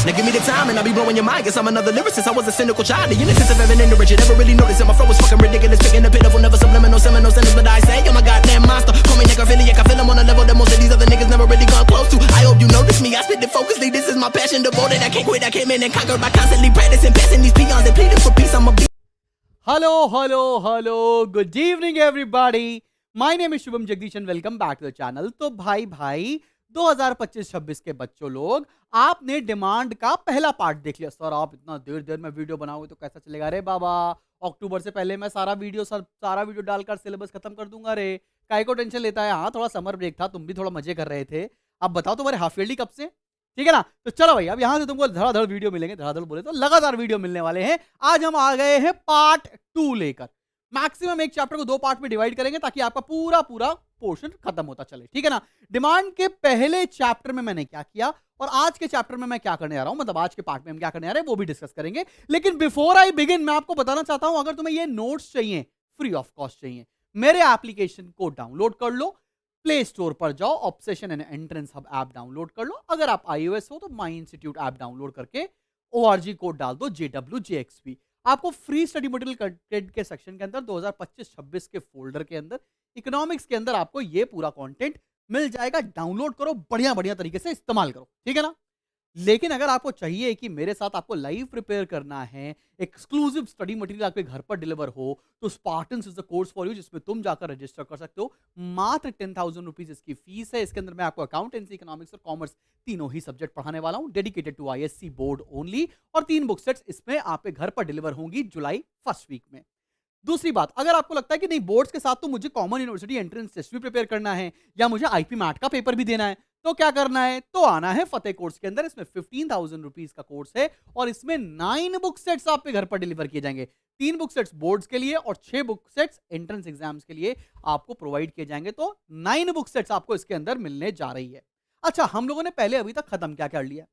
Now give me the time and I'll be blowing your mind. Guess I'm another lyricist. I was a cynical child. The innocence of Evan and the rich. You never really noticed that my flow was fucking ridiculous. Picking the pitiful, never subliminal, seminal sentence. But I say, I'm a goddamn monster. Call me necrophiliac. I feel I'm on a level that most of these other niggas never really gone close to. I hope you notice me. I spit it focusly. This is my passion, devoted. I can't quit. I came in and conquered by constantly practicing, passing these peons and pleading for peace. I'm a hello good evening everybody my name is Shubham Jagdish and welcome back to the channel. तो भाई 2025-26 के बच्चों लोग, आपने demand का पहला part देख लिया। सर आप इतना देर में वीडियो बनाओगे तो कैसा चलेगा? अरे बाबा, अक्टूबर से पहले मैं सारा वीडियो डालकर सिलेबस खत्म कर दूंगा। रे काय को टेंशन लेता है? हाँ, थोड़ा समर ब्रेक था, तुम भी थोड़ा मजे कर रहे थे। अब बताओ तुम्हारे हाफ ईयरली कब से? ठीक है ना? तो चलो भाई, अब यहाँ से तुमको धड़ाधड़ वीडियो मिलेंगे। धड़ाधड़ बोले तो लगातार वीडियो मिलने वाले हैं। आज हम आ गए हैं पार्ट 2 लेकर। मैक्सिमम एक चैप्टर को 2 पार्ट में डिवाइड करेंगे ताकि आपका पूरा पोर्शन खत्म होता चले। ठीक है ना? डिमांड के पहले चैप्टर में मैंने क्या किया और आज के चैप्टर में मैं क्या करने आ रहा हूं, मतलब आज के पार्ट में हम क्या करने आ रहे हैं वो भी डिस्कस करेंगे। लेकिन बिफोर आई बिगिन, मैं आपको बताना चाहता हूं, अगर तुम्हें ये नोट्स चाहिए, फ्री ऑफ कॉस्ट चाहिए, मेरे एप्लीकेशन को डाउनलोड कर लो। प्ले स्टोर पर जाओ, obsession and entrance hub app download कर लो। अगर आप iOS हो तो माई इंस्टीट्यूट ऐप डाउनलोड करके ORG कोड डाल दो JWJXP। आपको फ्री स्टडी मटेरियल कंटेंट के सेक्शन के अंदर 2025-26 के फोल्डर के अंदर इकोनॉमिक्स के अंदर आपको ये पूरा कंटेंट मिल जाएगा। डाउनलोड करो, बढ़िया तरीके से इस्तेमाल करो। ठीक है ना? लेकिन अगर आपको चाहिए कि मेरे साथ आपको लाइव प्रिपेयर करना है, एक्सक्लूसिव स्टडी मटेरियल आपके घर पर डिलीवर हो, तो Spartans is the course for you, जिसमें तुम जाकर रजिस्टर कर सकते हो। मात्र 10,000 रुपीज इसकी फीस है। इसके अंदर मैं आपको अकाउंटेंसी, इकोनॉमिक्स और कॉमर्स तीनों ही सब्जेक्ट पढ़ाने वाला हूं, dedicated to ISC board only. और 3 बुक सेट्स इसमें आपके घर पर डिलीवर होंगी जुलाई फर्स्ट वीक में। दूसरी बात, अगर आपको लगता है कि नहीं, बोर्ड्स के साथ तो मुझे कॉमन यूनिवर्सिटी एंट्रेंस टेस्ट भी प्रिपेयर करना है या मुझे IP मैट का पेपर भी देना है, तो क्या करना है? तो आना है फतेह कोर्स के अंदर। इसमें 15,000 रुपीज का कोर्स है और इसमें 9 बुक सेट्स आपके घर पर डिलीवर किए जाएंगे। 3 बुक सेट्स बोर्ड्स के लिए और 6 बुक सेट्स एंट्रेंस एग्जाम्स के लिए आपको प्रोवाइड किए जाएंगे। तो 9 बुक सेट्स आपको इसके अंदर मिलने जा रही है। अच्छा, हम लोगों ने पहले अभी तक खत्म क्या कर लिया?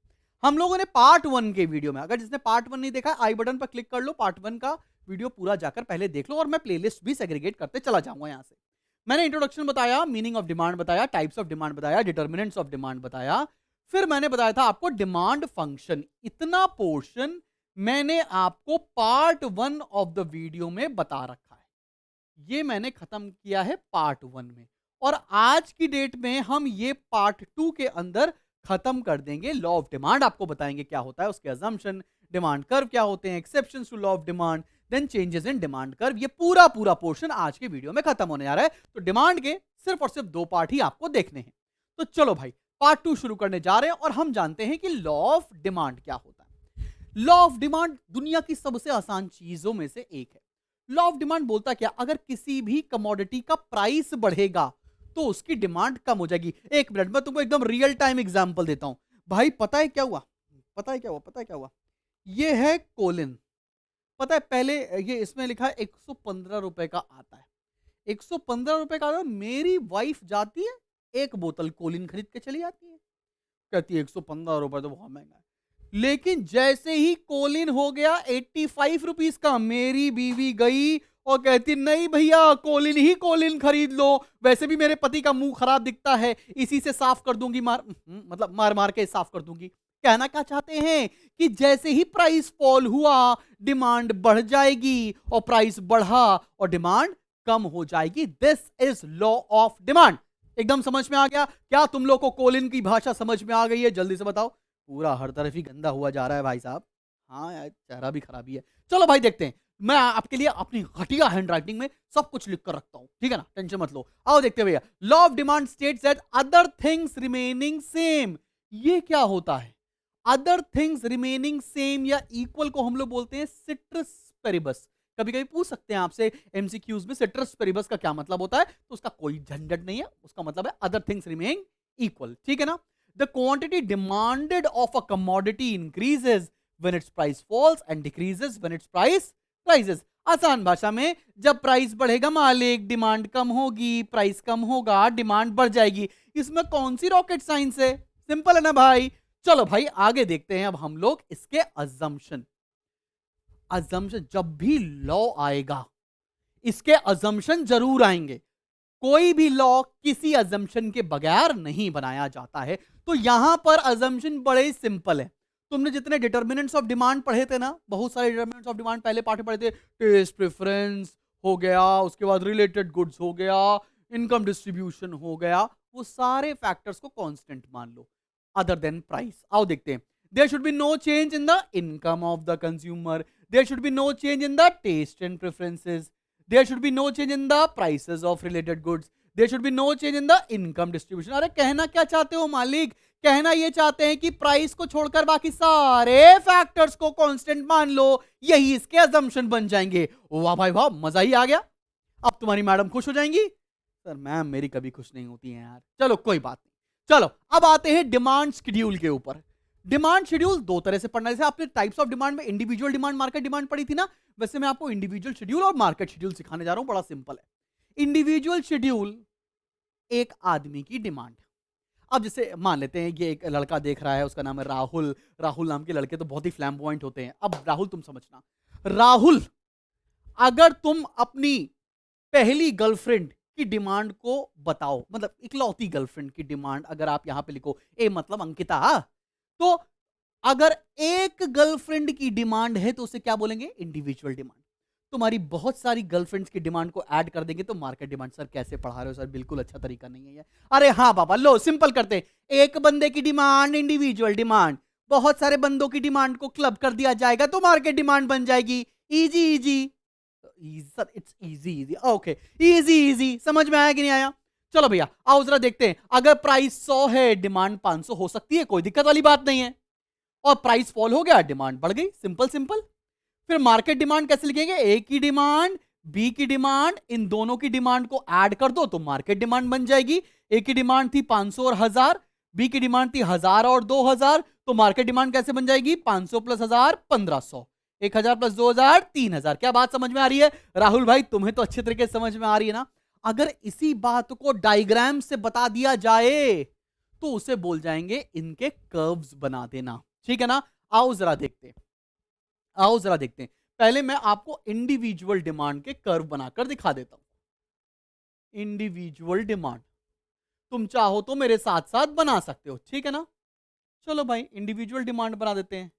हम लोगों ने पार्ट 1 के वीडियो में, अगर जिसने पार्ट 1 नहीं देखा, आई बटन पर क्लिक कर लो, पार्ट 1 का वीडियो पूरा जाकर पहले देख लो और मैं प्लेलिस्ट भी सेग्रीगेट करते चला जाऊंगा यहां से। मैंने इंट्रोडक्शन बताया, मीनिंग ऑफ डिमांड बताया, टाइप्स ऑफ डिमांड बताया, डिटर्मिनेंट्स ऑफ डिमांड बताया, फिर मैंने बताया था आपको डिमांड फंक्शन। इतना पोर्शन मैंने आपको पार्ट 1 ऑफ द वीडियो में बता रखा है। ये मैंने खत्म किया है पार्ट 1 में और आज की डेट में हम ये पार्ट 2 के अंदर खत्म कर देंगे। लॉ ऑफ डिमांड आपको बताएंगे क्या होता है, उसके अजम्पशन, डिमांड कर्व क्या होते हैं, exceptions to law of demand, then changes in demand curve. ये पूरा पोर्शन आज के वीडियो में खत्म होने जा रहा है। तो डिमांड के सिर्फ और सिर्फ 2 पार्ट ही आपको देखने हैं। तो चलो भाई, पार्ट 2 शुरू करने जा रहे हैं और हम जानते हैं कि लॉ ऑफ डिमांड क्या होता है। लॉ ऑफ डिमांड दुनिया की सबसे आसान चीजों में से एक है। लॉ ऑफ डिमांड बोलता क्या? अगर किसी भी कमोडिटी का प्राइस बढ़ेगा तो उसकी डिमांड कम हो जाएगी। एक मिनट, मैं तुमको एकदम रियल टाइम एग्जांपल देता हूं। भाई पता है क्या हुआ? ये है कोलिन। पता है, पहले ये इसमें लिखा है 115 रुपए का आता है। 115 रुपए का आता है। मेरी वाइफ जाती है, एक बोतल कोलिन खरीद के चली आती है, कहती है 115 रुपए तो बहुत महंगा है। लेकिन जैसे ही कोलिन हो गया 85 रुपीज का, मेरी बीवी गई और कहती नहीं भैया, कोलिन खरीद लो, वैसे भी मेरे पति का मुंह खराब दिखता है, इसी से साफ कर दूंगी, मार के साफ कर दूंगी। कहना क्या चाहते हैं कि जैसे ही प्राइस फॉल हुआ, डिमांड बढ़ जाएगी और प्राइस बढ़ा और डिमांड कम हो जाएगी। This is law of demand. एकदम समझ में आ गया? क्या तुम लोग को कोलिन की भाषा समझ में आ गई है? जल्दी से बताओ। पूरा हर तरफ ही गंदा हुआ जा रहा है भाई साहब। हाँ यार, चेहरा भी खराबी है। चलो भाई देखते हैं। मैं आपके लिए अपनी घटिया हैंडराइटिंग में सब कुछ लिख कर रखता हूं, ठीक है ना? टेंशन मत लो। आओ देखते हैं भैया। Law of demand states that other things remaining same. ये क्या होता है? अदर थिंग्स रिमेनिंग सेम या इक्वल को हम लोग बोलते हैं सिट्रस पेरिबस। कभी कभी पूछ सकते हैं आपसे MCQs में सिट्रस पेरिबस का क्या मतलब होता है, तो उसका कोई झंझट नहीं है। उसका मतलब है अदर थिंग्स रिमेनिंग इक्वल। ठीक है ना? The quantity demanded of a commodity increases when it's price falls and decreases when it's price rises. आसान भाषा में, जब प्राइस बढ़ेगा मालिक, डिमांड कम होगी, प्राइस कम होगा, डिमांड बढ़ जाएगी। इसमें कौन सी रॉकेट साइंस है? सिंपल है ना भाई। चलो भाई आगे देखते हैं अब हम लोग इसके अजम्पशन। जब भी लॉ आएगा, इसके अजम्पशन जरूर आएंगे। कोई भी लॉ किसी अजम्पशन के बगैर नहीं बनाया जाता है। तो यहां पर अजम्पशन बड़े सिंपल है। तुमने जितने डिटर्मिनेंट्स ऑफ डिमांड पढ़े थे ना, बहुत सारे डिटर्मिनेंट्स ऑफ डिमांड पहले पार्ट में पढ़े थे, टेस्ट प्रेफरेंस हो गया, उसके बाद रिलेटेड गुड्स हो गया, इनकम डिस्ट्रीब्यूशन हो गया, वो सारे फैक्टर्स को कांस्टेंट मान लो अदर देन प्राइस। आओ देखते हैं। There should be no change in the income of the consumer, there should be no change in the taste and preferences, there should be no change in the prices of related goods, there should be no change in the income distribution. अरे कहना क्या चाहते हो मालिक? कहना ये चाहते हैं कि प्राइस को छोड़कर बाकी सारे फैक्टर्स को कांस्टेंट मान लो, यही इसके अजम्पशन बन जाएंगे। वाह भाई वाह, मजा ही आ गया। अब तुम्हारी मैडम खुश हो जाएंगी। सर मैम मेरी कभी खुश नहीं होती हैं यार। चलो कोई बात नहीं। चलो अब आते हैं डिमांड शेड्यूल के ऊपर। डिमांड शेड्यूल दो तरह से पढ़ना है। जैसे आपने टाइप्स ऑफ डिमांड में इंडिविजुअल डिमांड, मार्केट डिमांड पढ़ी थी ना, वैसे मैं आपको इंडिविजुअल शेड्यूल और मार्केट शेड्यूल सिखाने जा रहा हूं। बड़ा सिंपल है। इंडिविजुअल शेड्यूल एक आदमी की डिमांड। अब जैसे मान लेते हैं ये एक लड़का देख रहा है, उसका नाम है राहुल। राहुल नाम के लड़के तो बहुत ही फ्लैम्बॉयंट होते हैं। अब राहुल तुम समझना, राहुल अगर तुम अपनी पहली गर्लफ्रेंड की डिमांड को बताओ, मतलब इकलौती गर्लफ्रेंड की डिमांड अगर आप यहां पे लिखो, ए मतलब अंकिता, तो अगर एक गर्लफ्रेंड की डिमांड है तो उसे क्या बोलेंगे? Individual demand. तुम्हारी बहुत सारी गर्लफ्रेंड्स की डिमांड को ऐड कर देंगे तो मार्केट डिमांड। सर कैसे पढ़ा रहे हो सर, बिल्कुल अच्छा तरीका नहीं है ये। अरे हाँ बाबा, लो सिंपल करते हैं। एक बंदे की डिमांड इंडिविजुअल डिमांड, बहुत सारे बंदों की डिमांड को क्लब कर दिया जाएगा तो मार्केट डिमांड बन जाएगी। Easy easy sir, it's easy easy, okay easy easy. समझ में आया कि नहीं आया? चलो भैया आओ जरा देखते हैं। अगर प्राइस 100 है, डिमांड 500 हो सकती है, कोई दिक्कत वाली बात नहीं है। और प्राइस फॉल हो गया, डिमांड बढ़ गई। Simple simple. फिर मार्केट डिमांड कैसे लिखेंगे? ए की डिमांड, बी की डिमांड, इन दोनों की डिमांड को ऐड कर दो तो मार्केट डिमांड बन जाएगी। ए की डिमांड थी 500 और 1000, बी की डिमांड थी 1000 और 2000, तो मार्केट डिमांड कैसे बन जाएगी? 500 प्लस 1000 1500, 1000 प्लस 2000 3000। क्या बात समझ में आ रही है? राहुल भाई तुम्हें तो अच्छे तरीके से समझ में आ रही है ना। अगर इसी बात को डायग्राम से बता दिया जाए तो उसे बोल जाएंगे इनके कर्व्स बना देना। ठीक है ना? आओ जरा देखते हैं, आओ जरा देखते हैं। पहले मैं आपको इंडिविजुअल डिमांड के कर्व बनाकर दिखा देता हूं। इंडिविजुअल डिमांड तुम चाहो तो मेरे साथ साथ बना सकते हो, ठीक है ना? चलो भाई इंडिविजुअल डिमांड बना देते हैं।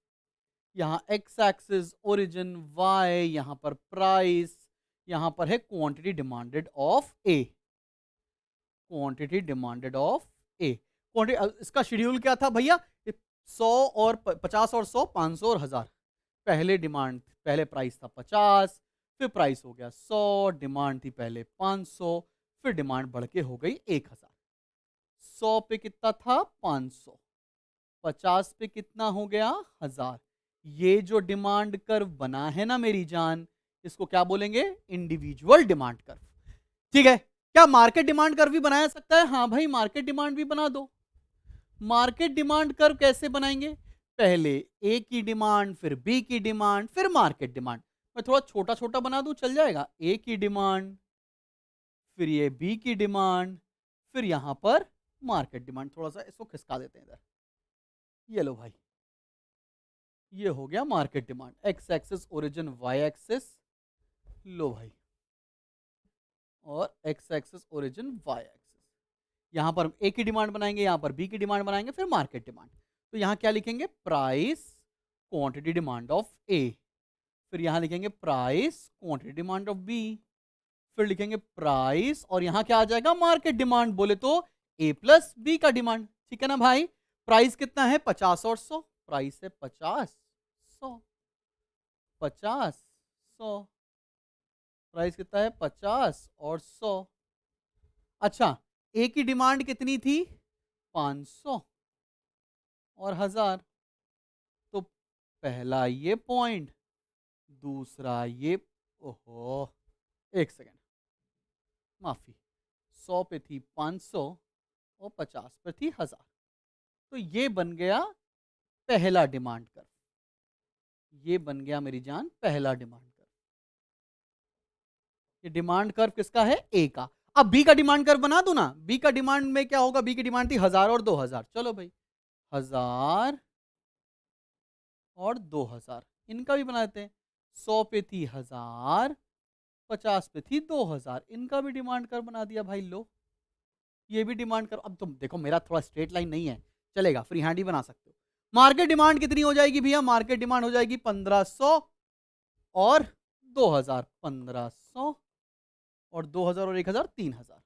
यहां एक्स एक्सिस ओरिजिन, वाई, यहां पर प्राइस, यहां पर है quantity demanded of A. Quantity demanded of A. Quantity, इसका शेड्यूल क्या था भैया? 100 और 50 और 100, 500 और 1000। पहले डिमांड, पहले प्राइस था 50, फिर प्राइस हो गया 100, डिमांड थी पहले 500, फिर डिमांड बढ़ के हो गई 1000। 100 पे कितना था? 500। 50 पे कितना हो गया? 1000। ये जो डिमांड कर्व बना है ना मेरी जान, इसको क्या बोलेंगे? Individual demand curve. ठीक है? क्या मार्केट डिमांड कर्व भी बनाया सकता है? हाँ भाई मार्केट डिमांड भी बना दो। मार्केट डिमांड कर्व कैसे बनाएंगे? पहले ए की डिमांड, फिर बी की डिमांड, फिर मार्केट डिमांड। मैं थोड़ा छोटा छोटा बना दूं, चल जाएगा? ए की डिमांड, फिर ये बी की डिमांड, फिर यहां पर मार्केट डिमांड। थोड़ा सा इसको खिसका देते हैं इधर। ये लो भाई, ये हो गया market demand. X axis origin, Y axis, लो भाई, और X axis origin, Y axis. यहां पर हम ए की डिमांड बनाएंगे, यहां पर बी की डिमांड बनाएंगे, फिर मार्केट डिमांड। तो यहां क्या लिखेंगे? Price quantity demand of A. फिर यहां लिखेंगे price quantity demand of B. फिर लिखेंगे प्राइस, और यहां क्या आ जाएगा? Market demand. बोले तो ए प्लस बी का डिमांड। ठीक है ना भाई? प्राइस कितना है? 50 और 100। प्राइस है 50 100, 50 100। प्राइस कितना है? 50 और 100। अच्छा, ए की डिमांड कितनी थी? 500 और 1000। तो पहला ये पॉइंट, दूसरा ये, ओहो एक सेकेंड, माफी, 100 पे थी 500 और 50 पे थी 1000। तो ये बन गया पहला डिमांड कर्व। ये बन गया मेरी जान पहला डिमांड कर्व। ये डिमांड कर्व किसका है? ए का। अब बी का डिमांड कर्व बना दूं ना। बी का डिमांड में क्या होगा? बी की डिमांड थी 1000 और 2000। चलो भाई 1000 और 2000, इनका भी बना देते हैं। 100 पे थी 1000, 50 पे थी 2000, इनका भी डिमांड कर्व बना दिया भाई। लो ये भी डिमांड कर्व। अब तुम देखो मेरा थोड़ा स्ट्रेट लाइन नहीं है, चलेगा, फ्री हैंड ही बना सकते हो। मार्केट डिमांड कितनी हो जाएगी भैया? मार्केट डिमांड हो जाएगी 1500 और 2000, 1500 और 2000 और 1000, 3000।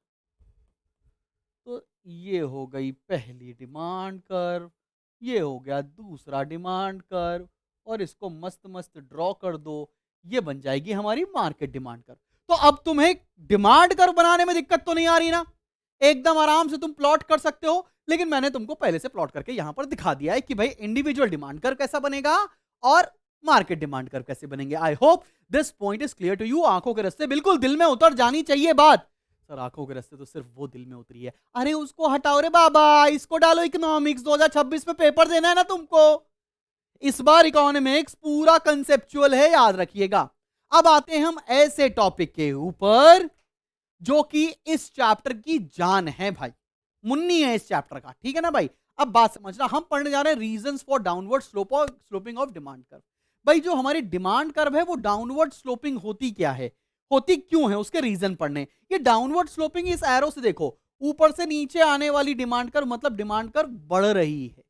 तो ये हो गई पहली डिमांड कर्व, ये हो गया दूसरा डिमांड कर्व, और इसको मस्त मस्त ड्रॉ कर दो, ये बन जाएगी हमारी मार्केट डिमांड कर्व। तो अब तुम्हें डिमांड कर्व बनाने में दिक्कत तो नहीं आ रही ना? एकदम आराम से तुम प्लॉट कर सकते हो। लेकिन मैंने तुमको पहले से प्लॉट करके यहां पर दिखा दिया है कि भाई इंडिविजुअल डिमांड कर्व कैसा बनेगा और मार्केट डिमांड कर्व कैसे बनेंगे। I hope this point is clear to you. आंखों के रास्ते बिल्कुल दिल में उतर जानी चाहिए बात। सर आंखों के रास्ते तो सिर्फ वो दिल में उतरी है। अरे उसको हटाओ रे बाबा, इसको डालो इकोनॉमिक्स, 2026 में पेपर देना है ना तुमको। इस बार इकोनॉमिक्स पूरा कंसेप्चुअल है, याद रखिएगा। अब आते हैं हम ऐसे टॉपिक के ऊपर जो कि इस चैप्टर की जान है भाई, मुन्नी है इस चैप्टर का, ठीक है ना भाई। अब बात समझना, हम पढ़ने जा रहे हैं reasons for downward sloping of demand curve. भाई जो हमारी डिमांड कर्व है वो डाउनवर्ड स्लोपिंग होती क्या है, होती क्यों है, उसके रीजन पढ़ने। ये डाउनवर्ड स्लोपिंग इस एरो से देखो, ऊपर से नीचे आने वाली डिमांड कर्व मतलब डिमांड कर्व बढ़ रही है।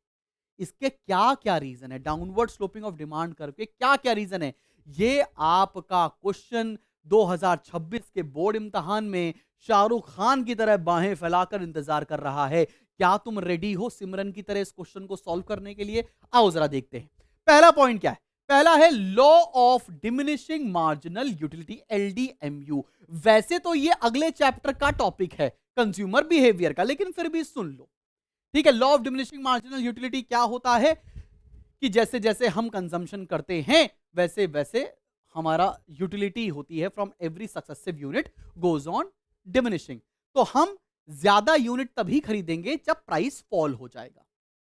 इसके क्या क्या रीजन है, downward sloping of demand curve के क्या क्या रीजन है, ये आपका क्वेश्चन 2026 के बोर्ड इम्तिहान में शाहरुख खान की तरह बाहें फैलाकर इंतजार कर रहा है। क्या तुम रेडी हो सिमरन की तरह इस क्वेश्चन को सॉल्व करने के लिए? आओ जरा देखते हैं। पहला पॉइंट क्या है? पहला है law of diminishing marginal utility, LDMU। वैसे तो ये अगले चैप्टर का टॉपिक है कंज्यूमर बिहेवियर का, लेकिन फिर भी सुन लो, ठीक है। Law of diminishing marginal utility क्या होता है कि जैसे जैसे हम कंजम्पशन करते हैं वैसे वैसे हमारा यूटिलिटी होती है from every successive unit goes on diminishing. तो हम ज्यादा यूनिट तभी खरीदेंगे जब प्राइस फॉल हो जाएगा,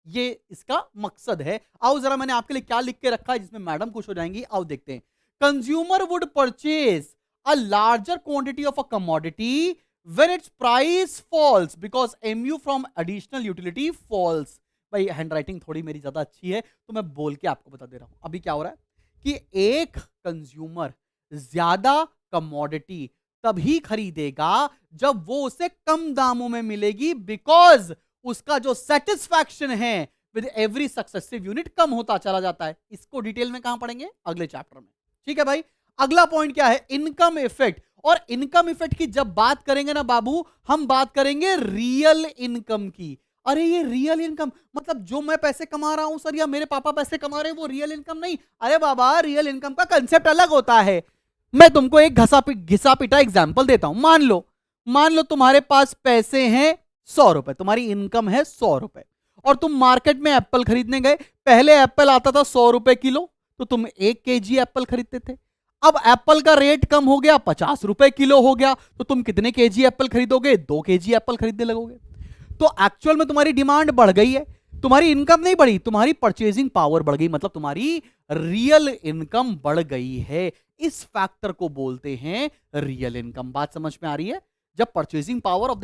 ये इसका मकसद है। आओ जरा मैंने आपके लिए क्या लिख के रखा है जिसमें मैडम खुश हो जाएंगी, आओ देखते हैं। Consumer would purchase a larger quantity of a commodity when its price falls because MU from additional utility falls। भाई हैंडराइटिंग थोड़ी मेरी ज्यादा अच्छी है तो मैं बोल के आपको बता दे रहा हूं। अभी क्या हो रहा है कि एक कंज्यूमर ज्यादा कमोडिटी तभी खरीदेगा जब वो उसे कम दामों में मिलेगी, बिकॉज उसका जो सेटिस्फैक्शन है विद एवरी सक्सेसिव यूनिट कम होता चला जाता है। इसको डिटेल में कहां पढ़ेंगे? अगले चैप्टर में, ठीक है भाई। अगला पॉइंट क्या है? Income effect. और इनकम इफेक्ट की जब बात करेंगे ना बाबू, हम बात करेंगे रियल इनकम की। अरे ये रियल इनकम मतलब जो मैं पैसे कमा रहा हूं सर, या मेरे पापा पैसे कमा रहे हैं, वो रियल इनकम नहीं। अरे बाबा रियल इनकम का कंसेप्ट अलग होता है। मैं तुमको एक घिसा पिटा एग्जांपल देता हूं। मान लो तुम्हारे पास पैसे हैं 100 रुपए, तुम्हारी इनकम है 100 रुपए, और तुम मार्केट में एप्पल खरीदने गए। पहले एप्पल आता था 100 रुपए किलो, तो तुम 1 केजी एप्पल खरीदते थे। अब एप्पल का रेट कम हो गया, 50 रुपए किलो हो गया, तो तुम कितने केजी एप्पल खरीदोगे? 2 केजी एप्पल खरीदने लगोगे। तो एक्चुअल में तुम्हारी डिमांड बढ़ गई है, तुम्हारी इनकम नहीं बढ़ी, तुम्हारी परचेजिंग पावर बढ़ गई, मतलब तुम्हारी रियल इनकम बढ़ गई है। इस फैक्टर को बोलते हैं रियल इनकम। बात समझ में आ रही है? जब purchasing power of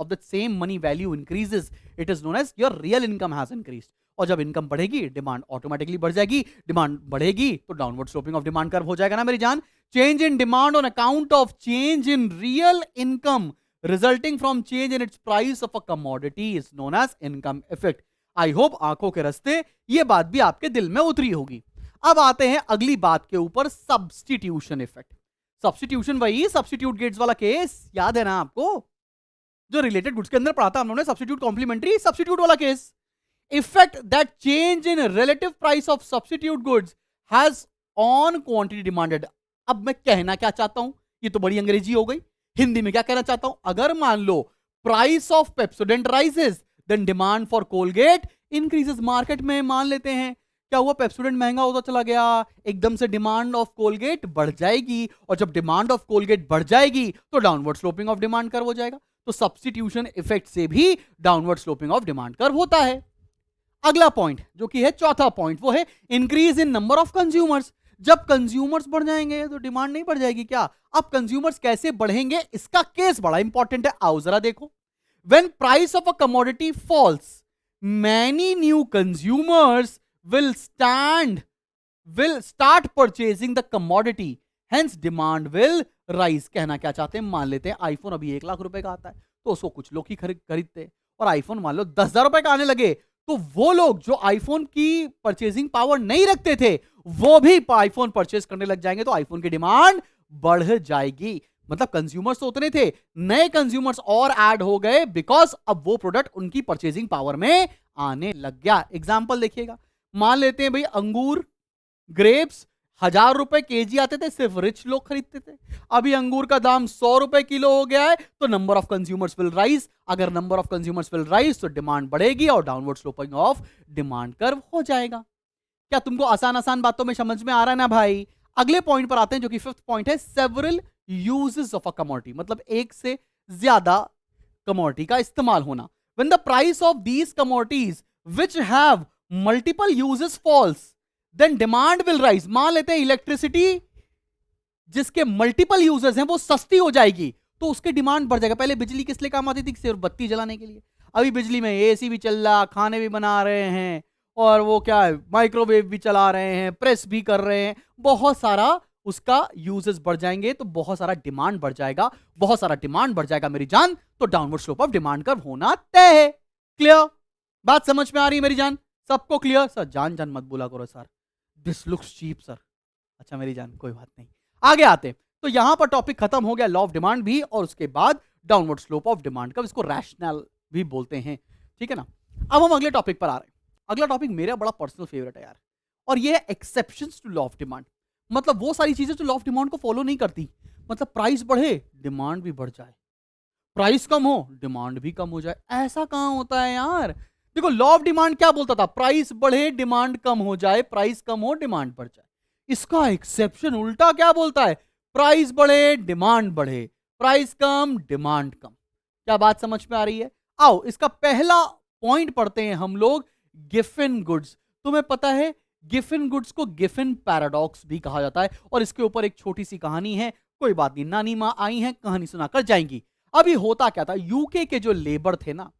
the same money value increases, it is known as your real income has increased. और जब इनकम बढ़ेगी डिमांड ऑटोमेटिकली बढ़ जाएगी, डिमांड बढ़ेगी तो downward sloping of demand curve हो जाएगा ना मेरी जान। Change in demand on account of change in real income resulting from change in its price of a commodity is known as income effect. I hope आंखों के रास्ते ये बात भी आपके दिल में उतरी होगी। अब आते हैं अगली बात के ऊपर, सब्स्टिट्यूशन इफेक्ट। सब्स्टिट्यूशन वही सब्स्टिट्यूट गेट्स वाला केस, याद है ना आपको, जो रिलेटेड गुड्स के अंदर पढ़ा था हम लोगों ने, सब्स्टिट्यूट कॉम्प्लीमेंट्री सब्स्टिट्यूट वाला case. Effect that change in relative price of substitute goods has on quantity demanded। अब मैं कहना क्या चाहता हूं, ये तो बड़ी अंग्रेजी हो गई, हिंदी में क्या कहना चाहता हूं? अगर मान लो price of Pepsodent rises then demand for Colgate increases. Market में मान लेते हैं क्या हुआ, पेप्सोडेंट महंगा होता चला गया, एकदम से डिमांड ऑफ कोलगेट बढ़ जाएगी, और जब डिमांड ऑफ कोलगेट बढ़ जाएगी तो downward sloping of demand curve हो जाएगा। तो सब्स्टिट्यूशन इफेक्ट से भी downward sloping of demand curve होता है। अगला पॉइंट जो कि है चौथा पॉइंट, वो है increase in number of consumers. जब कंज्यूमर्स बढ़ जाएंगे तो डिमांड नहीं बढ़ जाएगी क्या? अब कंज्यूमर्स कैसे बढ़ेंगे, इसका केस बड़ा इंपॉर्टेंट है, आओ जरा देखो। When price of a commodity falls many new consumers will start purchasing the commodity, hence demand will rise. कहना क्या चाहते हैं? मान लेते हैं आईफोन अभी 1 लाख रुपए का आता है, तो उसको कुछ लोग ही खरीदते हैं, और आईफोन मान लो 10,000 रुपए का आने लगे, तो वो लोग जो आईफोन की परचेजिंग पावर नहीं रखते थे वो भी आईफोन परचेज करने लग जाएंगे, तो आईफोन की डिमांड बढ़ जाएगी। मतलब कंज्यूमर्स तो उतने थे, नए कंज्यूमर्स और ऐड हो गए बिकॉज अब वो प्रोडक्ट उनकी परचेजिंग पावर में आने लग गया। एग्जांपल देखिएगा, मान लेते हैं भाई अंगूर, ग्रेप्स 1000 रुपए केजी आते थे, सिर्फ रिच लोग खरीदते थे। अभी अंगूर का दाम 100 रुपए किलो हो गया है, तो number of consumers will rise. अगर number of consumers will rise तो डिमांड बढ़ेगी और downward sloping of demand curve हो जाएगा। क्या तुमको आसान आसान बातों में समझ में आ रहा है ना भाई? अगले पॉइंट पर आते हैं जो कि फिफ्थ पॉइंट है, several uses of a commodity, मतलब एक से ज्यादा कमोडिटी का इस्तेमाल होना। When the price of these commodities which have multiple uses falls then demand will rise. मान लेते हैं इलेक्ट्रिसिटी जिसके मल्टीपल यूजर्स हैं वो सस्ती हो जाएगी, तो उसके डिमांड बढ़ जाएगा। पहले बिजली किस लिए काम आती थी? सिर्फ बत्ती जलाने के लिए। अभी बिजली में एसी भी चल रहा, खाने भी बना रहे हैं, और वो क्या है, माइक्रोवेव भी चला रहे हैं, प्रेस भी कर रहे हैं, बहुत सारा उसका यूजेस बढ़ जाएंगे, तो बहुत सारा डिमांड बढ़ जाएगा। बहुत सारा डिमांड बढ़ जाएगा मेरी जान, तो downward slope of demand curve होना तय है। क्लियर? बात समझ में आ रही है मेरी जान? सबको क्लियर? सर जान जान मत बोला करो sir, this looks cheap sir. अच्छा मेरी जान, कोई बात नहीं, आगे आते। तो यहां पर टॉपिक खत्म हो गया, लॉ ऑफ डिमांड भी, और उसके बाद downward slope of demand curve, इसको रैशनल भी बोलते हैं, ठीक है ना। अब हम अगले टॉपिक पर आ रहे हैं। अगला टॉपिक मेरा बड़ा पर्सनल फेवरेट है यार, और ये है exceptions to law of demand. मतलब वो सारी चीजें जो लॉ ऑफ डिमांड को फॉलो नहीं करती। मतलब प्राइस बढ़े डिमांड भी बढ़ जाए, प्राइस कम हो डिमांड भी कम हो जाए। ऐसा कहां होता है यार? देखो लॉ ऑफ डिमांड क्या बोलता था? प्राइस बढ़े डिमांड कम हो जाए, प्राइस कम हो डिमांड बढ़ जाए। इसका एक्सेप्शन उल्टा क्या बोलता है? प्राइस बढ़े डिमांड बढ़े, प्राइस कम डिमांड कम। क्या बात समझ में आ रही है? आओ इसका पहला पॉइंट पढ़ते हैं हम लोग, गिफिन गुड्स। तुम्हें पता है गिफिन गुड्स को गिफिन पैराडॉक्स भी कहा जाता है, और इसके ऊपर एक छोटी सी कहानी है। कोई बात नहीं, नानी माँ आई हैं, कहानी सुनाकर जाएंगी। अभी होता क्या था, यूके के जो लेबर थे ना,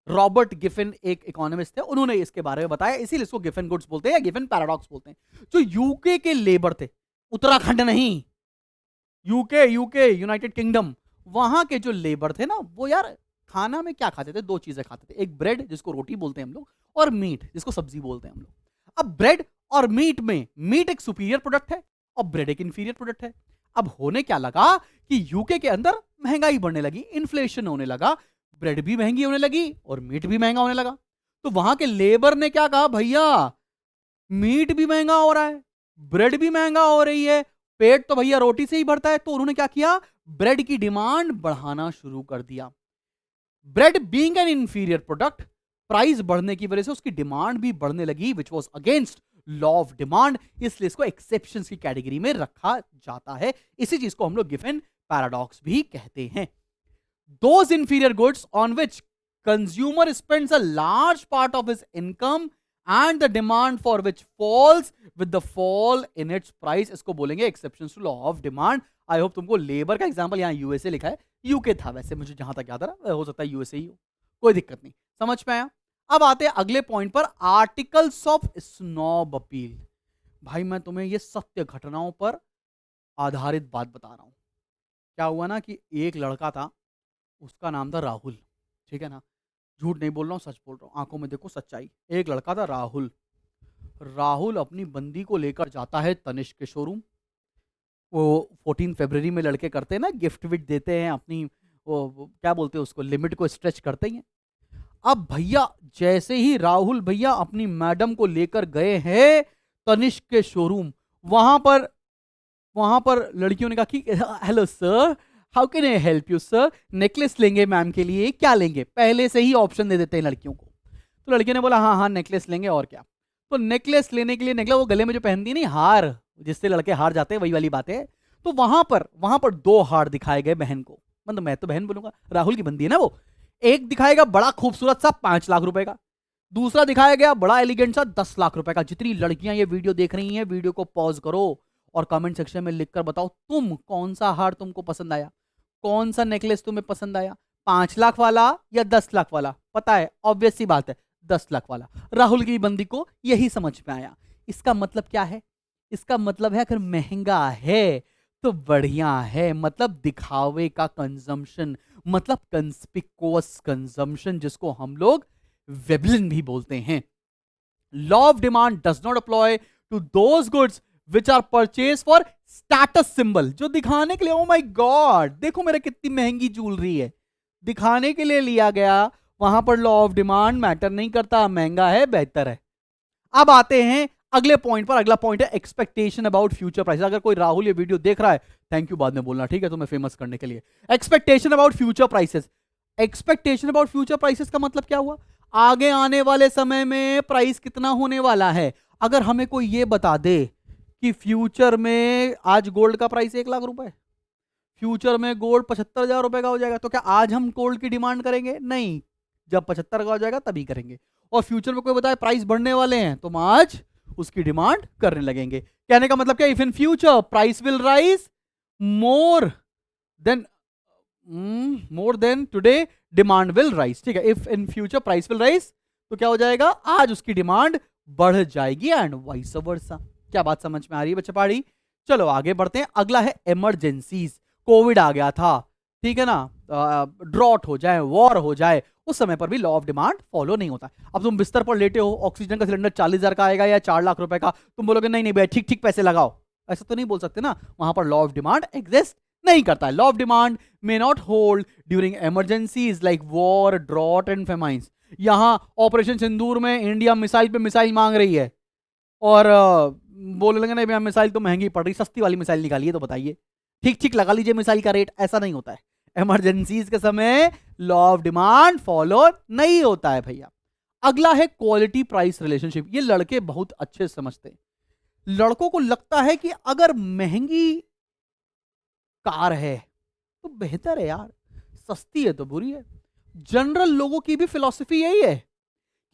रॉबर्ट गिफिन एक इकोनॉमिस्ट थे, उन्होंने इसके बारे में बताया, इसीलिए इसको गिफिन गुड्स बोलते हैं या गिफिन पैराडॉक्स बोलते हैं। जो यूके के लेबर थे, उत्तराखंड नहीं, यूके यूके यूनाइटेड किंगडम, वहां के जो लेबर थे ना, वो यार खाना में क्या खाते थे? दो चीजें खाते थे, एक ब्रेड जिसको रोटी बोलते हैं हम लोग, और मीट जिसको सब्जी बोलते हैं हम लोग। अब ब्रेड और मीट में मीट एक सुपीरियर प्रोडक्ट है और ब्रेड एक इंफीरियर प्रोडक्ट है। अब होने क्या लगा कि यूके के अंदर महंगाई बढ़ने लगी, इन्फ्लेशन होने लगा, ब्रेड भी महंगी होने लगी और मीट भी महंगा होने लगा। तो वहां के लेबर ने क्या कहा, भैया मीट भी महंगा हो रहा है, ब्रेड भी महंगा हो रही है, पेट तो भैया रोटी से ही भरता है। तो उन्होंने क्या किया, ब्रेड की डिमांड बढ़ाना शुरू कर दिया। Bread being an inferior product, price बढ़ने की वजह से उसकी डिमांड भी बढ़ने लगी, which was against law of demand, इसलिए इसको एक्सेप्शन की कैटेगरी में रखा जाता है। इसी चीज को हम लोग गिफिन पैराडॉक्स भी कहते हैं। Those inferior goods on which consumer spends a large part of his income and the demand for which falls with the fall in its price, इसको बोलेंगे exception to law of demand. I hope तुमको labour का example यहाँ USA लिखा है, UK था वैसे मुझे जहां तक याद आ रहा, हो सकता है यूएसए ही हो, कोई दिक्कत नहीं, समझ में आया। अब आते हैं अगले पॉइंट पर, आर्टिकल्स ऑफ स्नॉब अपील। भाई मैं तुम्हें ये सत्य घटनाओं पर आधारित बात बता रहा हूं। क्या हुआ ना कि एक लड़का था, उसका नाम था राहुल, ठीक है ना, झूठ नहीं बोल रहा हूँ, सच बोल रहा हूँ, आंखों में देखो सच्चाई। एक लड़का था राहुल, राहुल अपनी बंदी को लेकर जाता है तनिष्क के शोरूम। वो 14 फरवरी में लड़के करते हैं ना, गिफ्ट विफ्ट देते हैं, अपनी वो क्या बोलते हैं उसको, लिमिट को स्ट्रेच करते हैं। अब भैया जैसे ही राहुल भैया अपनी मैडम को लेकर गए हैं तनिष्क के शोरूम, वहां पर लड़कियों ने कहा कि hello sir, how can I help you sir, necklace लेंगे मैम के लिए, क्या लेंगे? पहले से ही ऑप्शन दे देते हैं लड़कियों को। तो लड़के ने बोला हाँ हाँ नेकलेस लेंगे, और क्या। तो नेकलेस लेने के लिए निकला, वो गले में जो पहनती है नहीं हार, जिससे लड़के हार जाते हैं, वही वाली बात है। तो वहां पर दो हार दिखाए गए बहन को, मतलब मैं तो बहन बोलूंगा, राहुल की बंदी है ना वो। एक दिखाएगा बड़ा खूबसूरत सा 5 लाख रुपए का, दूसरा दिखाया गया बड़ा एलिगेंट सा 10 लाख रुपए का। जितनी लड़कियां ये वीडियो देख रही हैं, वीडियो को पॉज करो और कमेंट सेक्शन में लिखकर बताओ तुम कौन सा हार तुमको पसंद आया, कौन सा नेकलेस तुम्हें पसंद आया, 5 लाख वाला या 10 लाख वाला? पता है ऑब्वियस सी बात है 10 लाख वाला। राहुल की बंदी को यही समझ में आया। इसका मतलब क्या है? इसका मतलब है अगर महंगा है तो बढ़िया है, मतलब दिखावे का कंजम्पशन, मतलब कंस्पिकुअस कंजम्पशन, जिसको हम लोग वेबलिन भी बोलते हैं। Law of demand does not apply to those goods which are purchase for status symbol, जो दिखाने के लिए, ओ माय गॉड देखो मेरे कितनी महंगी ज्वेलरी है, दिखाने के लिए लिया गया, वहां पर लॉ ऑफ डिमांड मैटर नहीं करता, महंगा है बेहतर है। अब आते हैं अगले पॉइंट पर। अगला पॉइंट है एक्सपेक्टेशन अबाउट फ्यूचर प्राइस। अगर कोई राहुल ये वीडियो देख रहा है, थैंक यू बाद में बोलना, ठीक है, तुम्हें फेमस करने के लिए। Expectation about future prices. Expectation about future prices का मतलब क्या हुआ? आगे आने वाले समय में प्राइस कितना होने वाला है। अगर हमें कोई ये बता दे कि फ्यूचर में आज गोल्ड का प्राइस 1 लाख रुपए, फ्यूचर में गोल्ड 75,000 रुपए का हो जाएगा, तो क्या आज हम गोल्ड की डिमांड करेंगे? नहीं, जब 75 का हो जाएगा तभी करेंगे। और फ्यूचर में कोई बताए प्राइस बढ़ने वाले हैं, तो हम आज उसकी डिमांड करने लगेंगे। कहने का मतलब क्या? If in future price will rise more than today, demand will rise. ठीक है, if in future price will rise, तो क्या हो जाएगा? आज उसकी डिमांड बढ़ जाएगी, एंड वाइस वर्सा। क्या बात समझ में आ रही है बच्चे पहाड़ी? चलो आगे बढ़ते हैं। अगला है इमरजेंसीज। कोविड आ गया था, ठीक है ना, ड्रॉट हो जाए, वॉर हो जाए, उस समय पर भी लॉ ऑफ डिमांड फॉलो नहीं होता। अब तुम बिस्तर पर लेटे हो, ऑक्सीजन का सिलेंडर 40,000 का आएगा या 4 लाख रुपए का, तुम बोलोगे नहीं नहीं भैया ठीक ठीक पैसे लगाओ, ऐसा तो नहीं बोल सकते ना। वहां पर लॉ ऑफ डिमांड एग्जिस्ट नहीं करता है। Law of demand may not hold during emergencies like war, drought and famines. यहां ऑपरेशन सिंदूर में इंडिया मिसाइल पे मिसाइल मांग रही है, और बोले लगे नहीं भैया मिसाइल तो महंगी पड़ रही, सस्ती वाली मिसाइल निकालिए तो बताइए, ठीक ठीक लगा लीजिए मिसाइल का रेट। ऐसा नहीं होता है। इमरजेंसीज के समय लॉ ऑफ डिमांड फॉलो नहीं होता है भैया। अगला है क्वालिटी प्राइस रिलेशनशिप। ये लड़के बहुत अच्छे से समझते हैं। लड़कों को लगता है कि अगर महंगी कार है तो बेहतर है यार, सस्ती है तो बुरी है। जनरल लोगों की भी फिलॉसफी यही है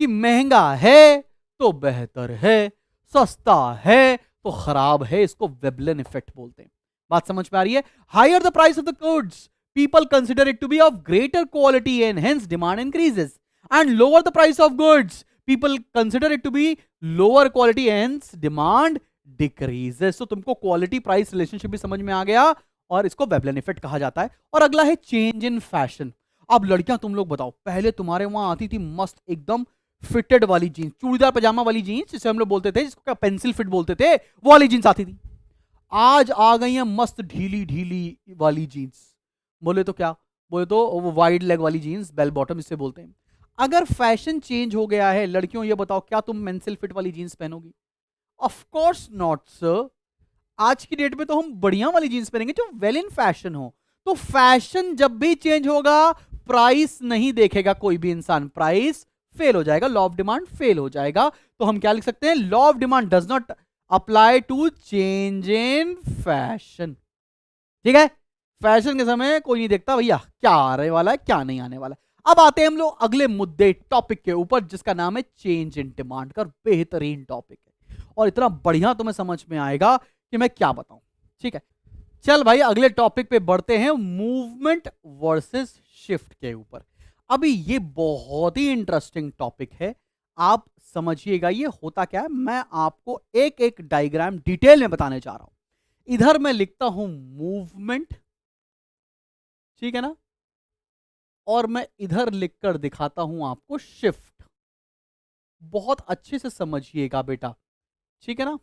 कि महंगा है तो बेहतर है, सस्ता है तो खराब है। इसको वेबलिन इफेक्ट बोलते हैं। बात समझ में आ रही है? Higher the price of the goods, people consider it to be of greater quality and hence demand increases, and lower the price of goods, people consider it to be lower quality hence demand decreases. So तुमको quality price relationship भी समझ में आ गया, और इसको Veblen effect कहा जाता है। और अगला है चेंज इन फैशन। अब लड़कियां तुम लोग बताओ, पहले तुम्हारे वहां आती थी मस्त एकदम फिटेड वाली जीन्स, चूड़ीदार पजामा वाली जीन्स जिसे हम लोग बोलते थे, जिसको क्या पेंसिल फिट बोलते थे, वो वाली जीन्स आती थी। आज आ गई है मस्त ढीली ढीली वाली जीन्स। बोले तो क्या? बोले तो वो वाइड लेग वाली जीन्स, बेल बॉटम जिसे बोलते हैं। अगर फैशन चेंज हो गया है, लड़कियों ये बताओ क्या तुम पेंसिल फिट वाली जीन्स पहनोगी? Of course not sir. आज की डेट में तो हम बढ़िया वाली जीन्स पहनेंगे जो वेल इन फैशन हो। तो फैशन जब भी चेंज होगा, प्राइस नहीं देखेगा कोई भी इंसान, प्राइस फेल हो जाएगा, लॉ ऑफ डिमांड फेल हो जाएगा। तो हम क्या लिख सकते हैं? Law of demand does not apply to change in fashion. ठीक है, फैशन के समय कोई नहीं देखता भैया क्या आने वाला है क्या नहीं आने वाला है। अब आते हैं हम लोग अगले मुद्दे टॉपिक के ऊपर, जिसका नाम है चेंज इन डिमांड का। बेहतरीन टॉपिक है और इतना बढ़िया तुम्हें समझ में आएगा कि मैं क्या बताऊं। ठीक है, चल भाई अगले टॉपिक पे बढ़ते हैं, मूवमेंट वर्सेस शिफ्ट के ऊपर। अभी ये बहुत ही इंटरेस्टिंग टॉपिक है, आप समझिएगा ये होता क्या है। मैं आपको एक एक डायग्राम डिटेल में बताने जा रहा हूं। इधर मैं लिखता हूं मूवमेंट, ठीक है ना, और मैं इधर लिखकर दिखाता हूं आपको शिफ्ट। बहुत अच्छे से समझिएगा बेटा, ठीक है ना।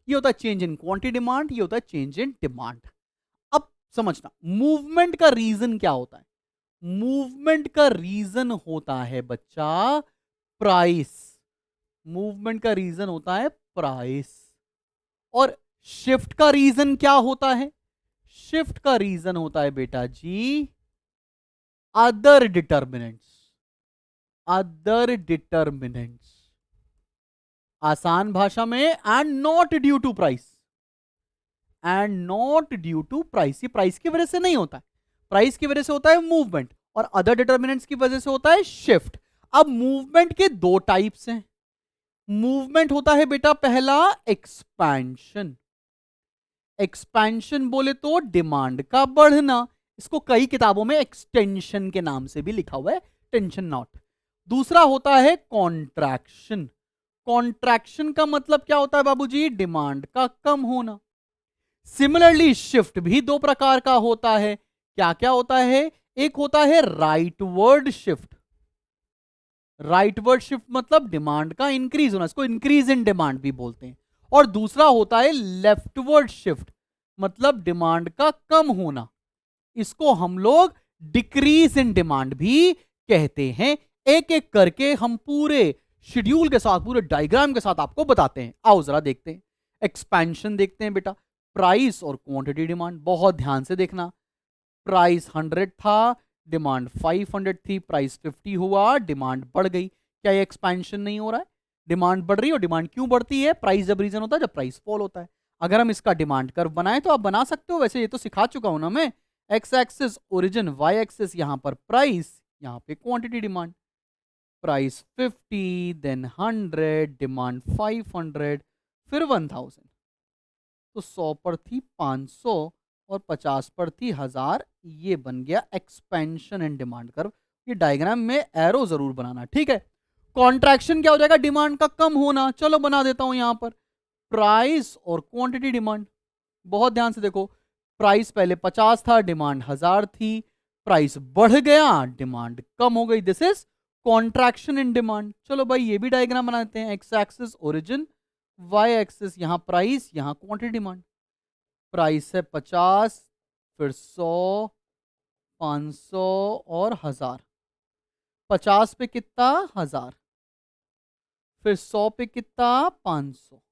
ये होता है चेंज इन क्वांटिटी डिमांड, ये होता है चेंज इन डिमांड। अब समझना मूवमेंट का रीजन क्या होता है। मूवमेंट का रीजन होता है बच्चा प्राइस। मूवमेंट का रीजन होता है प्राइस। और शिफ्ट का रीजन क्या होता है? शिफ्ट का रीजन होता है बेटा जी अदर डिटर्मिनेंट्स। अदर डिटर्मिनेंट्स, आसान भाषा में and not due to price. And not due to price, ये प्राइस की वजह से नहीं होता है, प्राइस की वजह से होता है मूवमेंट, और अदर डिटर्मिनेंट्स की वजह से होता है शिफ्ट। अब मूवमेंट के दो टाइप्स हैं। मूवमेंट होता है बेटा पहला एक्सपेंशन। एक्सपेंशन बोले तो डिमांड का बढ़ना, इसको कई किताबों में एक्सटेंशन के नाम से भी लिखा हुआ है, टेंशन नॉट। दूसरा होता है कॉन्ट्रैक्शन। कॉन्ट्रैक्शन का मतलब क्या होता है बाबूजी? डिमांड का कम होना। सिमिलरली शिफ्ट भी दो प्रकार का होता है। क्या क्या होता है? एक होता है राइटवर्ड शिफ्ट। राइटवर्ड शिफ्ट मतलब डिमांड का इंक्रीज होना, इसको इंक्रीज इन डिमांड भी बोलते हैं। और दूसरा होता है लेफ्टवर्ड शिफ्ट, मतलब डिमांड का कम होना, इसको हम लोग डिक्रीज इन डिमांड भी कहते हैं। एक एक करके हम पूरे शेड्यूल के साथ, पूरे डायग्राम के साथ आपको बताते हैं। आओ जरा देखते हैं। एक्सपेंशन देखते हैं बेटा, प्राइस और क्वांटिटी डिमांड, बहुत ध्यान से देखना। प्राइस 100 था, डिमांड 500 थी, प्राइस 50 हुआ, डिमांड बढ़ गई। क्या ये एक्सपेंशन नहीं हो रहा है? डिमांड बढ़ रही है। और डिमांड क्यों बढ़ती है? प्राइस जब रीजन होता है, जब प्राइस फॉल होता है। अगर हम इसका डिमांड कर्व बनाए तो आप बना सकते हो, वैसे ये तो सिखा चुका हूं ना मैं। X axis origin, Y axis यहां पर प्राइस, यहां पे quantity demand. Price 50, then 100, demand 500, फिर 1000। तो 100 पर थी 500 और 50 पर थी 1000। ये बन गया एक्सपेंशन एंड डिमांड कर्व। ये डायग्राम में एरो जरूर बनाना, ठीक है। कॉन्ट्रैक्शन क्या हो जाएगा? डिमांड का कम होना। चलो बना देता हूं यहां पर प्राइस और क्वांटिटी डिमांड। बहुत ध्यान से देखो, प्राइस पहले 50 था, डिमांड 1000 थी, प्राइस बढ़ गया, डिमांड कम हो गई। This is contraction in demand. चलो भाई ये भी डायग्राम बना देते हैं। X axis origin, Y axis यहां प्राइस, यहां क्वांटिटी डिमांड। प्राइस है 50, फिर 100, 500 और 1000। 50 पे कितना? 1000। फिर 100 पे कितना? 500।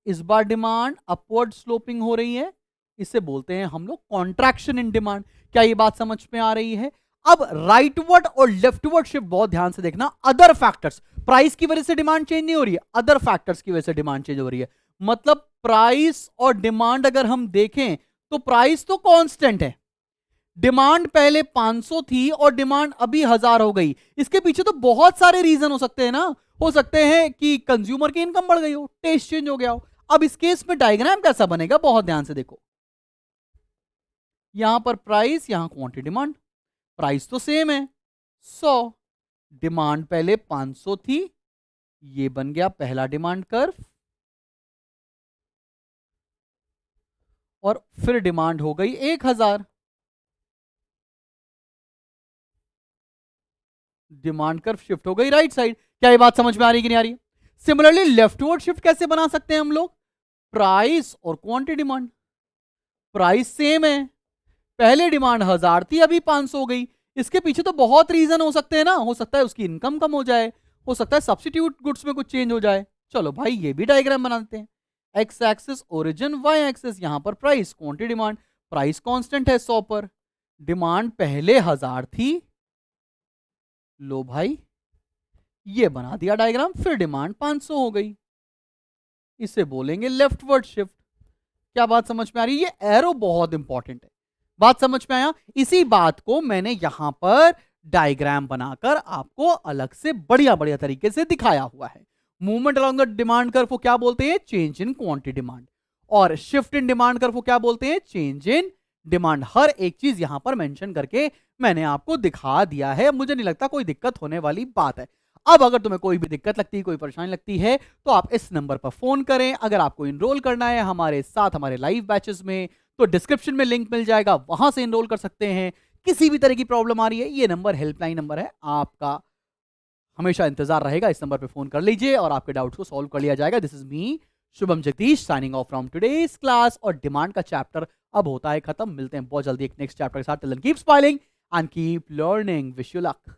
इस बार डिमांड अपवर्ड स्लोपिंग हो रही है, इसे बोलते हैं हम लोग कॉन्ट्रैक्शन इन डिमांड। क्या ये बात समझ में आ रही है? अब राइटवर्ड और लेफ्टवर्ड शिफ्ट बहुत ध्यान से देखना। अदर फैक्टर्स, प्राइस की वजह से डिमांड चेंज नहीं हो रही है, अदर फैक्टर्स की वजह से डिमांड चेंज हो रही है। मतलब प्राइस और डिमांड अगर हम देखें तो प्राइस तो कांस्टेंट है, डिमांड पहले 500 थी और डिमांड अभी 1000 हो गई। इसके पीछे तो बहुत सारे रीजन हो सकते हैं ना। हो सकते हैं कि कंज्यूमर की इनकम बढ़ गई हो, टेस्ट चेंज हो गया हो। अब इस केस में डायग्राम कैसा बनेगा? बहुत ध्यान से देखो। यहां पर प्राइस, यहां क्वांटिटी डिमांड। प्राइस तो सेम है 100, डिमांड पहले 500 थी, ये बन गया पहला डिमांड कर्व। और फिर डिमांड हो गई 1000, डिमांड कर्व शिफ्ट हो गई राइट साइड। क्या ये बात समझ में आ रही कि नहीं आ रही? सिमिलरली लेफ्टवर्ड शिफ्ट कैसे बना सकते हैं हम लोग? प्राइस और क्वांटिटी डिमांड। प्राइस सेम है, पहले डिमांड 1000 थी, अभी 500 हो गई। इसके पीछे तो बहुत रीजन हो सकते हैं ना। हो सकता है उसकी इनकम कम हो जाए, हो सकता है सब्स्टिट्यूट गुड्स में कुछ चेंज हो जाए। चलो भाई ये भी डायग्राम बनाते हैं। X axis origin, Y axis यहां पर price, quantity demand. Price constant है 100 पर, डिमांड पहले 1000 थी, लो भाई ये बना दिया डायग्राम, फिर डिमांड 500 हो गई। इसे बोलेंगे लेफ्टवर्ड शिफ्ट। क्या बात समझ में आ रही है? ये एरो बहुत इंपॉर्टेंट है। बात समझ में आया? इसी बात को मैंने यहां पर डायग्राम बनाकर आपको अलग से बढ़िया बढ़िया तरीके से दिखाया हुआ है। Movement along the demand curve को क्या बोलते हैं? Change in quantity demand. और शिफ्ट इन डिमांड कर्व को क्या बोलते हैं? Change in demand. हर एक चीज यहां पर मेंशन करके मैंने आपको दिखा दिया है। मुझे नहीं लगता कोई दिक्कत होने वाली बात है। अब अगर तुम्हें कोई भी दिक्कत लगती है, कोई परेशानी लगती है, तो आप इस नंबर पर फोन करें। अगर आपको इनरोल करना है हमारे साथ हमारे लाइव बैचेस में, तो डिस्क्रिप्शन में लिंक मिल जाएगा, वहां से इनरोल कर सकते हैं। किसी भी तरह की प्रॉब्लम आ रही है, ये नंबर हेल्पलाइन नंबर है आपका, हमेशा इंतजार रहेगा। इस नंबर पे फोन कर लीजिए और आपके डाउट्स को सॉल्व कर लिया जाएगा। This is me Shubham Jagdish signing off from today's class. और डिमांड का चैप्टर अब होता है खत्म। मिलते हैं बहुत जल्दी एक नेक्स्ट चैप्टर के साथ। Till then keep smiling and keep learning. Wish you luck.